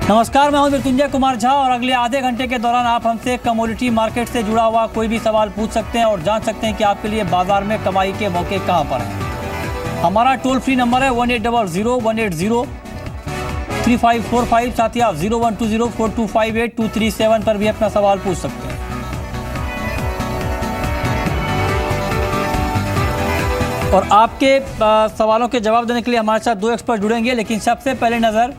नमस्कार, मैं हूं मृत्युंजय कुमार झा और अगले आधे घंटे के दौरान आप हमसे कमोडिटी मार्केट से जुड़ा हुआ कोई भी सवाल पूछ सकते हैं और जान सकते हैं कि आपके लिए बाजार में कमाई के मौके कहां पर हैं। हमारा टोल फ्री नंबर है 1800-180-3545। साथ ही आप 0120-4258-237 पर भी अपना सवाल पूछ सकते हैं। और आपके सवालों के जवाब देने के लिए हमारे साथ दो एक्सपर्ट जुड़ेंगे, लेकिन सबसे पहले नज़र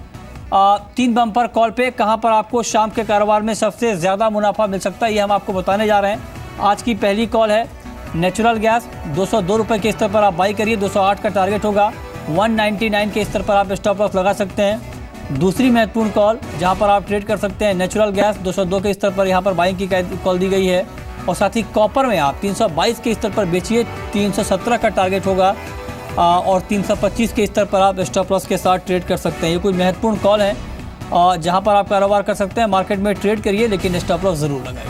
3 बम्पर कॉल पे कहां पर आपको शाम के कारोबार में सबसे ज़्यादा मुनाफा मिल सकता है, ये हम आपको बताने जा रहे हैं। आज की पहली कॉल है नेचुरल गैस। 202 रुपये के स्तर पर आप बाई करिए, 208 का टारगेट होगा। 199 के स्तर पर आप स्टॉप लॉस लगा सकते हैं। दूसरी महत्वपूर्ण कॉल जहां पर आप ट्रेड कर सकते हैं नेचुरल गैस, 202 के स्तर पर यहां पर बाइंग की कॉल दी गई है। और साथ ही कॉपर में आप 322 के स्तर पर बेचिए, 317 का टारगेट होगा और 325 के स्तर पर आप स्टॉप लॉस के साथ ट्रेड कर सकते हैं। ये कुछ महत्वपूर्ण कॉल है जहां पर आप कारोबार कर सकते हैं। मार्केट में ट्रेड करिए लेकिन स्टॉप लॉस ज़रूर लगाइए।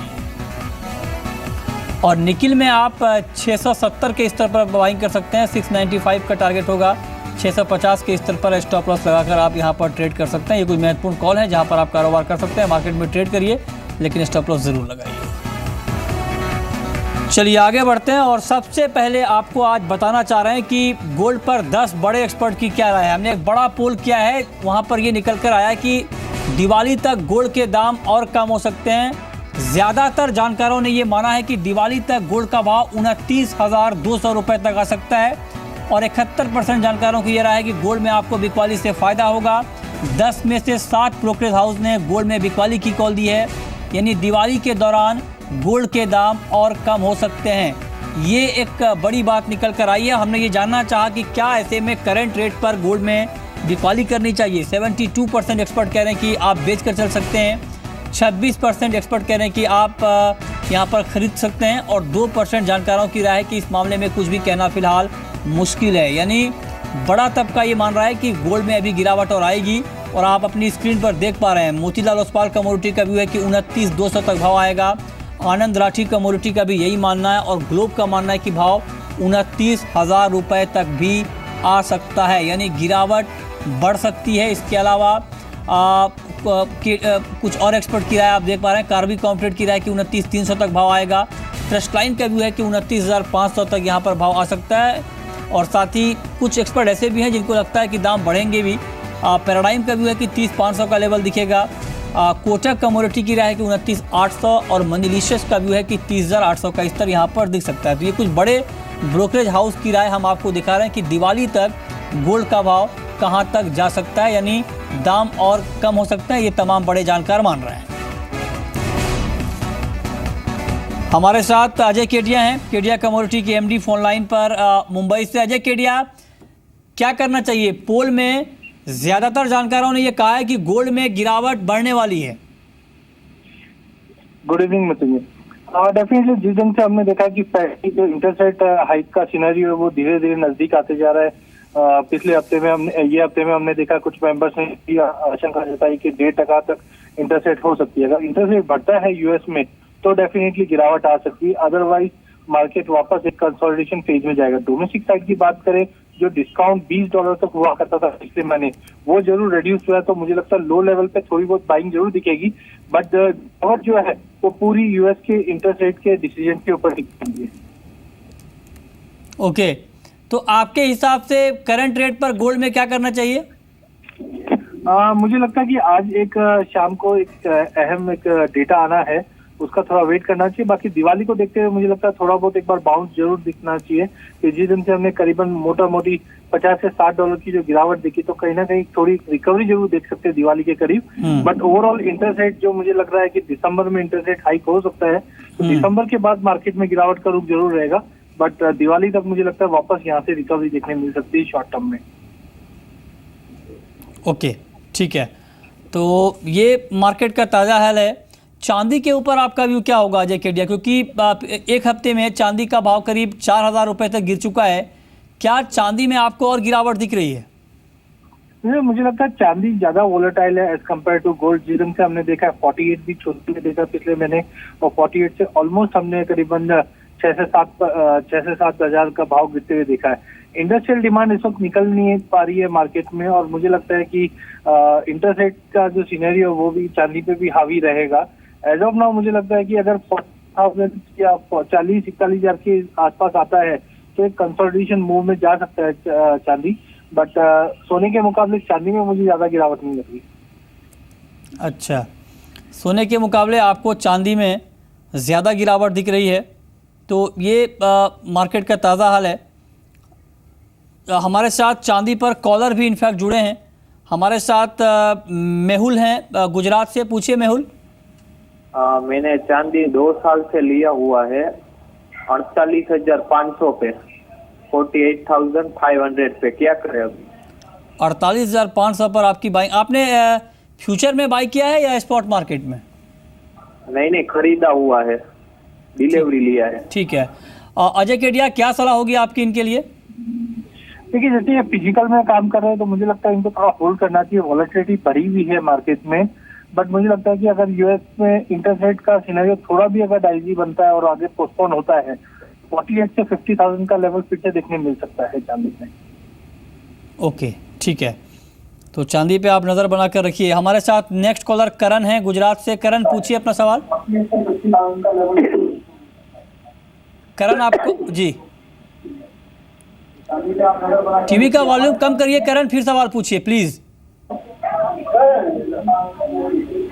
और निकिल में आप 670 के स्तर पर बाइंग कर सकते हैं, 695 का टारगेट होगा। 650 के स्तर पर स्टॉप लॉस लगाकर आप यहां पर ट्रेड कर सकते हैं। ये कुछ महत्वपूर्ण कॉल है जहां पर आप कारोबार कर सकते हैं। मार्केट में ट्रेड करिए लेकिन स्टॉप लॉस ज़रूर लगाइए। चलिए आगे बढ़ते हैं और सबसे पहले आपको आज बताना चाह रहे हैं कि गोल्ड पर 10 बड़े एक्सपर्ट की क्या राय है। हमने एक बड़ा पोल किया है, वहां पर ये निकल कर आया कि दिवाली तक गोल्ड के दाम और कम हो सकते हैं। ज़्यादातर जानकारों ने ये माना है कि दिवाली तक गोल्ड का भाव 29,200 रुपये तक आ सकता है और 71% जानकारों की ये राय है कि गोल्ड में आपको बिकवाली से फ़ायदा होगा। 10 में से 7 ब्रोकरेज हाउस ने गोल्ड में बिकवाली की कॉल दी है, यानी दिवाली के दौरान गोल्ड के दाम और कम हो सकते हैं। ये एक बड़ी बात निकल कर आई है। हमने ये जानना चाहा कि क्या ऐसे में करंट रेट पर गोल्ड में बिकवाली करनी चाहिए। 72% एक्सपर्ट कह रहे हैं कि आप बेच कर चल सकते हैं। 26% एक्सपर्ट कह रहे हैं कि आप यहाँ पर खरीद सकते हैं और 2% जानकारों की राय है कि इस मामले में कुछ भी कहना फिलहाल मुश्किल है। यानी बड़ा तबका ये मान रहा है कि गोल्ड में अभी गिरावट और आएगी। और आप अपनी स्क्रीन पर देख पा रहे हैं मोतीलाल ओसवाल कमोडिटी का व्यू है कि 29,200 तक भाव आएगा। आनंद राठी कमोडिटी का भी यही मानना है और ग्लोब का मानना है कि भाव 29,000 रुपये तक भी आ सकता है, यानी गिरावट बढ़ सकती है। इसके अलावा कुछ और एक्सपर्ट की राय आप देख पा रहे हैं। कार्बी कॉम्प्लेट की राय कि 29,300 तक भाव आएगा। ट्रस्ट लाइन का व्यू है कि 29,500 तक यहाँ पर भाव आ सकता है। और साथ ही कुछ एक्सपर्ट ऐसे भी हैं जिनको लगता है कि दाम बढ़ेंगे भी। पैराडाइम का व्यू है कि 30,500 का लेवल दिखेगा। कोटक कमोडिटी की राय है कि 29,800 और मनीलिशियस का व्यू है कि 30,800 का स्तर यहाँ पर दिख सकता है। तो ये कुछ बड़े ब्रोकरेज हाउस की राय हम आपको दिखा रहे हैं कि दिवाली तक गोल्ड का भाव कहाँ तक जा सकता है, यानी दाम और कम हो सकते हैं। ये तमाम बड़े जानकार मान रहे हैं। हमारे साथ अजय केडिया हैं, केडिया कमोडिटी के एमडी फोन लाइन पर मुंबई से। अजय केडिया, क्या करना चाहिए? पोल में ज्यादातर जानकारों ने यह कहा है कि गोल्ड में गिरावट बढ़ने वाली है। Good evening Mrityunjay. डेफिनेटली जिस दिन से हमने देखा कि जो इंटरेस्ट रेट हाइक का सिनेरियो है वो धीरे धीरे नजदीक आते जा रहा है। पिछले हफ्ते में हमने देखा कुछ मेंबर्स ने आशंका जताई कि 1.5% तक इंटरेस्ट रेट हो सकती है। अगर इंटरेस्ट रेट बढ़ता है यूएस में तो डेफिनेटली गिरावट आ सकती है, अदरवाइज मार्केट वापस एक कंसोलिडेशन फेज में जाएगा। डोमेस्टिक साइड की बात करें, जो डिस्काउंट $20 तक हुआ करता था पिछले महीने, वो जरूर रिड्यूस हुआ है। तो मुझे लगता है लो लेवल पे थोड़ी बहुत बाइंग जरूर दिखेगी, बट और जो है वो पूरी यूएस के इंटरेस्ट रेट के डिसीजन के ऊपर टिकेगी। ओके, तो आपके हिसाब से करंट रेट पर गोल्ड में क्या करना चाहिए? मुझे लगता है कि आज एक शाम को एक अहम एक डेटा आना है, उसका थोड़ा वेट करना चाहिए। बाकी दिवाली को देखते हुए मुझे लगता है थोड़ा बहुत एक बार बाउंस जरूर दिखना चाहिए कि जिस दिन से हमने करीबन मोटा मोटी $50 से $60 की जो गिरावट दिखी, तो कहीं ना कहीं थोड़ी रिकवरी जरूर देख सकते हैं दिवाली के करीब। बट ओवरऑल इंटरेस्ट रेट जो मुझे लग रहा है कि दिसंबर में इंटरेस्ट रेट हाइक हो सकता है, तो दिसंबर के बाद मार्केट में गिरावट का रुख जरूर रहेगा। बट दिवाली तक मुझे लगता है वापस यहाँ से रिकवरी देखने मिल सकती है शॉर्ट टर्म में। ओके, ठीक है। तो ये मार्केट का ताज़ा हाल है। चांदी के ऊपर आपका व्यू क्या होगा अजय केडिया? क्योंकि एक हफ्ते में चांदी का भाव करीब 4,000 रुपये तक गिर चुका है। क्या चांदी में आपको और गिरावट दिख रही है? मुझे लगता है चांदी ज्यादा वोलेटाइल है एज कम्पेयर टू गोल्ड। जिस दिन से हमने देखा है 48 भी छोटी में देखा पिछले महीने, और 48 से ऑलमोस्ट हमने करीबन 6 से 7 हजार का भाव गिरते हुए देखा है। इंडस्ट्रियल डिमांड इस वक्त निकल नहीं पा रही है मार्केट में, और मुझे लगता है कि इंटरेस्ट रेट का जो सिनेरियो वो भी चांदी पे भी हावी रहेगा। एज ऑफ नाउ मुझे लगता है कि अगर 40,000 या 40-41 हजार के आसपास आता है तो एक कंसोलिडेशन मूव में जा सकता है चांदी, बट सोने के मुकाबले चांदी में मुझे ज्यादा गिरावट नहीं लग रही। अच्छा, सोने के मुकाबले आपको चांदी में ज़्यादा गिरावट दिख रही है, तो ये मार्केट का ताज़ा हाल है। हमारे साथ चांदी पर कॉलर भी इनफैक्ट जुड़े हैं। हमारे साथ मेहुल हैं गुजरात से। पूछिए मेहुल। मैंने चांदी 2 साल से लिया हुआ है 48,500 पे, 48,500 पे। क्या करें अभी? 48,500 पर आपकी बाइंग। आपने फ्यूचर में बाई किया है या स्पॉट मार्केट में? नहीं, खरीदा हुआ है, डिलीवरी लिया है। ठीक है। अजय केडिया, क्या सलाह होगी आपकी इनके लिए? देखिए, जैसे ये फिजिकल में काम कर रहे हैं तो मुझे लगता है इनको थोड़ा होल्ड करना चाहिए। वॉलेटिलिटी बढ़ी हुई है मार्केट में, बट मुझे लगता है कि अगर यूएस में इंटरेस्ट रेट का सिनेरियो थोड़ा भी अगर डाइजी बनता है और आगे पोस्टपोन होता है, 48 से 50,000 का लेवल फिर से देखने मिल सकता है चांदी में। ओके, ठीक है। तो चांदी पे आप नज़र बना कर रखिए। हमारे साथ नेक्स्ट कॉलर करण है गुजरात से। करण, पूछिए अपना सवाल। करण, आपको जी टीवी का वॉल्यूम कम करिए करण, फिर सवाल पूछिए प्लीज।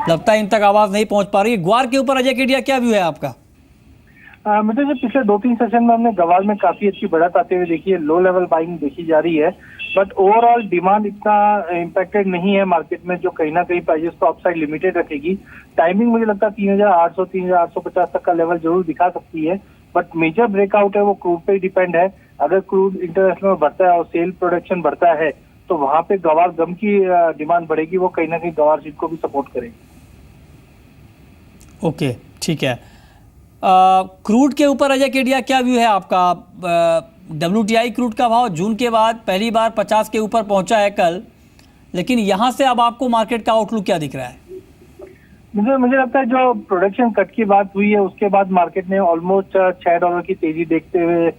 लगता है इन तक आवाज नहीं पहुंच पा रही। ग्वार के ऊपर अजय केडिया, क्या व्यू है आपका? मुझे जो पिछले 2-3 सेशन में हमने गवार में काफी अच्छी बढ़त आते हुए देखी है, लो लेवल बाइंग देखी जा रही है, बट ओवरऑल डिमांड इतना इम्पैक्टेड नहीं है मार्केट में, जो कहीं ना कहीं प्राइसेस को अपसाइड लिमिटेड रखेगी। टाइमिंग मुझे लगता है 3,800 3,850 तक का लेवल जरूर दिखा सकती है, बट मेजर ब्रेकआउट है वो क्रूड पे डिपेंड है। अगर क्रूड इंटरनेशनल में बढ़ता है और सेल प्रोडक्शन बढ़ता है तो वहां पे गवार गम की डिमांड बढ़ेगी, वो कहीं ना कहीं गवार सीट को भी सपोर्ट करेगी। ओके, ठीक है। क्रूड के ऊपर अजय केडिया, क्या व्यू है आपका? WTI क्रूड का भाव जून के बाद पहली बार 50 के ऊपर पहुंचा है कल, लेकिन यहां से अब आपको मार्केट का आउटलुक क्या दिख रहा है? मुझे लगता है जो प्रोडक्शन कट की बात हुई है उसके बाद मार्केट ने ऑलमोस्ट $6 की तेजी देखते हुए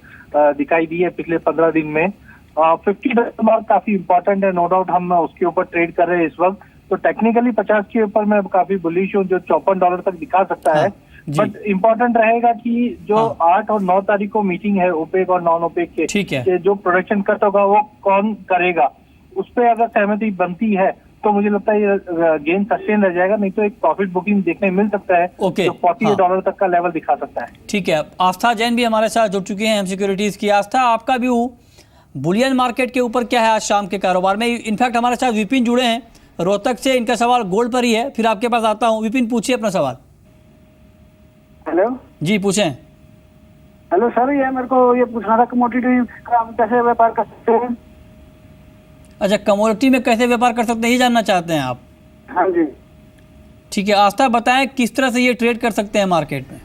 दिखाई दी है पिछले 15 दिन में। $50 मार्क काफी इंपॉर्टेंट है, नो डाउट हम उसके ऊपर ट्रेड कर रहे हैं इस वक्त। तो टेक्निकली 50 के ऊपर मैं काफी बुलिश हूँ, जो $54 तक दिखा सकता है। बट इम्पोर्टेंट रहेगा कि जो 8 और 9 तारीख को मीटिंग है ओपेक और नॉन ओपेक के, ठीक है, कि जो प्रोडक्शन कट होगा वो कौन करेगा, उस पर अगर सहमति बनती है तो मुझे लगता है ये गेन सस्टेन रह जाएगा, नहीं तो एक प्रॉफिट बुकिंग देखने मिल सकता है जो $48 तक का लेवल दिखा सकता है। ठीक है। आस्था जैन भी हमारे साथ जुड़ चुके हैं एम सिक्योरिटीज की। आस्था, आपका व्यू बुलियन मार्केट के ऊपर क्या है आज शाम के कारोबार में? इनफैक्ट हमारे साथ विपिन जुड़े हैं रोहतक से, इनका सवाल गोल्ड पर ही है, फिर आपके पास आता हूँ। विपिन, पूछिए अपना सवाल। हेलो जी, पूछें। हेलो सर, ये मेरे को ये पूछना था कमोडिटी का हम कैसे व्यापार कर सकते हैं? अच्छा, कमोडिटी में कैसे व्यापार कर सकते हैं ये जानना चाहते हैं आप? हाँ जी। ठीक है, आस्था बताएं किस तरह से ये ट्रेड कर सकते हैं मार्केट में?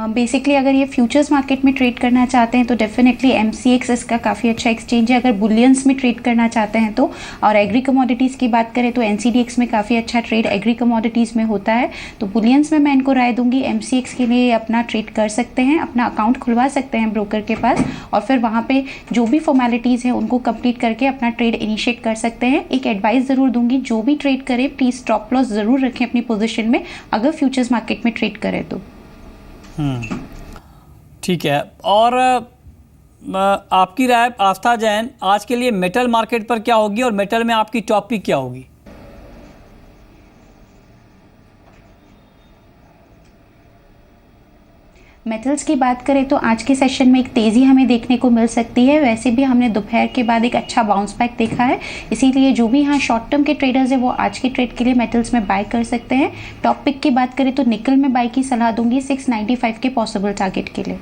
बेसिकली अगर ये फ्यूचर्स मार्केट में ट्रेड करना चाहते हैं तो डेफिनेटली MCX इसका काफ़ी अच्छा एक्सचेंज है। अगर बुलियंस में ट्रेड करना चाहते हैं तो, और एग्री कमोडिटीज़ की बात करें तो NCDX में काफ़ी अच्छा ट्रेड एग्री कमोडिटीज़ में होता है। तो बुलियंस में मैं इनको राय दूंगी MCX के लिए अपना ट्रेड कर सकते हैं, अपना अकाउंट खुलवा सकते हैं ब्रोकर के पास, और फिर वहाँ पर जो भी फॉर्मेलिटीज़ हैं उनको कंप्लीट करके अपना ट्रेड इनिशिएट कर सकते हैं। एक एडवाइस ज़रूर दूंगी, जो भी ट्रेड करें प्लीज़ स्टॉप लॉस ज़रूर रखें अपनी पोजिशन में अगर फ्यूचर्स मार्केट में ट्रेड करें तो। ठीक है। और आपकी राय आस्था जैन आज के लिए मेटल मार्केट पर क्या होगी और मेटल में आपकी टॉप पिक क्या होगी? मेटल्स की बात करें तो आज के सेशन में एक तेज़ी हमें देखने को मिल सकती है। वैसे भी हमने दोपहर के बाद एक अच्छा बाउंस बैक देखा है, इसीलिए जो भी यहाँ शॉर्ट टर्म के ट्रेडर्स हैं वो आज के ट्रेड के लिए मेटल्स में बाय कर सकते हैं। टॉप पिक की बात करें तो निकल में बाय की सलाह दूंगी 695 के पॉसिबल टारगेट के लिए।